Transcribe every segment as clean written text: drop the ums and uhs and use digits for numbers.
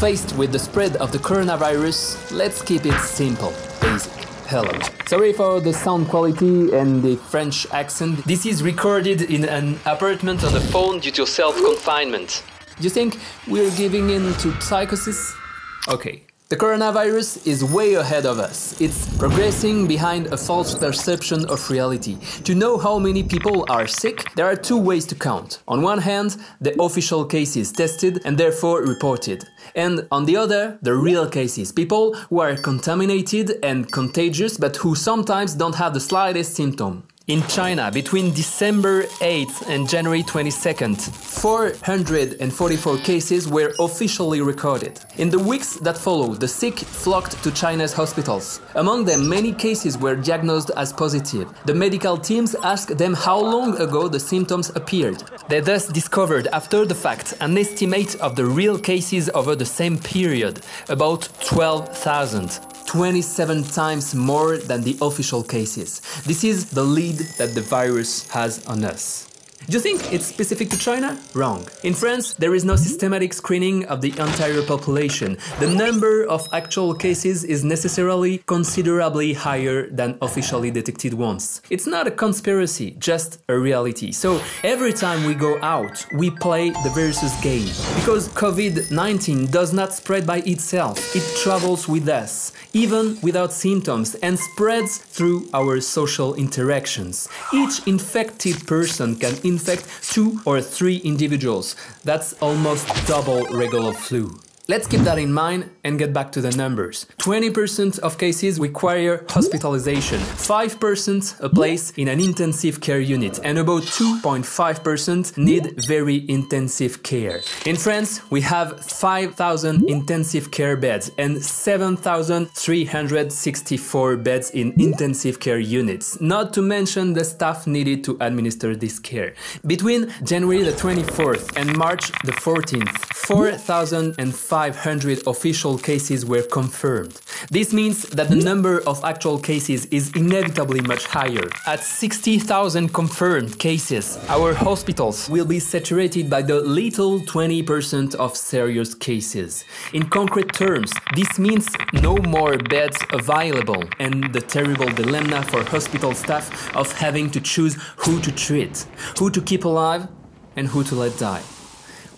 Faced with the spread of the coronavirus, let's keep it simple, basic. Hello. Sorry for the sound quality and the French accent. This is recorded in an apartment on the phone due to self-confinement. Do you think we're giving in to psychosis? Okay. The coronavirus is way ahead of us. It's progressing behind a false perception of reality. To know how many people are sick, there are two ways to count. On one hand, the official cases tested and therefore reported. And on the other, the real cases, people who are contaminated and contagious but who sometimes don't have the slightest symptom. In China, between December 8th and January 22nd, 444 cases were officially recorded. In the weeks that followed, the sick flocked to China's hospitals. Among them, many cases were diagnosed as positive. The medical teams asked them how long ago the symptoms appeared. They thus discovered, after the fact, an estimate of the real cases over the same period, about 12,000. 27 times more than the official cases. This is the lead that the virus has on us. Do you think it's specific to China? Wrong. In France, there is no systematic screening of the entire population. The number of actual cases is necessarily considerably higher than officially detected ones. It's not a conspiracy, just a reality. So every time we go out, we play the versus game. Because COVID-19 does not spread by itself. It travels with us, even without symptoms, and spreads through our social interactions. Each infected person can infect 2 or 3 individuals. That's almost double regular flu. Let's keep that in mind and get back to the numbers. 20% of cases require hospitalization, 5% a place in an intensive care unit, and about 2.5% need very intensive care. In France, we have 5,000 intensive care beds and 7,364 beds in intensive care units, not to mention the staff needed to administer this care. Between January the 24th and March the 14th, 4,500 official cases were confirmed. This means that the number of actual cases is inevitably much higher. At 60,000 confirmed cases, our hospitals will be saturated by the little 20% of serious cases. In concrete terms, this means no more beds available and the terrible dilemma for hospital staff of having to choose who to treat, who to keep alive and who to let die.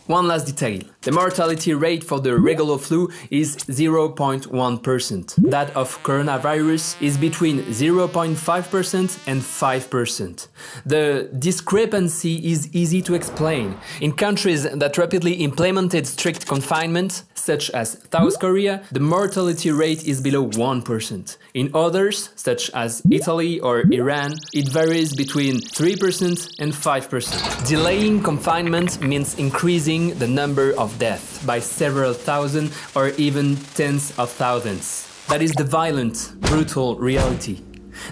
One last detail. The mortality rate for the regular flu is 0.1%. That of coronavirus is between 0.5% and 5%. The discrepancy is easy to explain. In countries that rapidly implemented strict confinement, such as South Korea, the mortality rate is below 1%. In others, such as Italy or Iran, it varies between 3% and 5%. Delaying confinement means increasing the number of deaths by several thousand or even tens of thousands. That is the violent, brutal reality.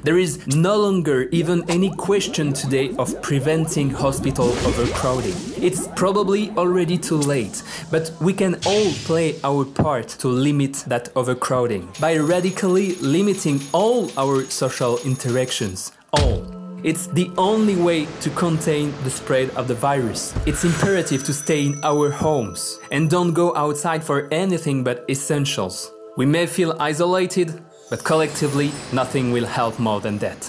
There is no longer even any question today of preventing hospital overcrowding. It's probably already too late, but we can all play our part to limit that overcrowding by radically limiting all our social interactions. All. It's the only way to contain the spread of the virus. It's imperative to stay in our homes and don't go outside for anything but essentials. We may feel isolated, but collectively, nothing will help more than that.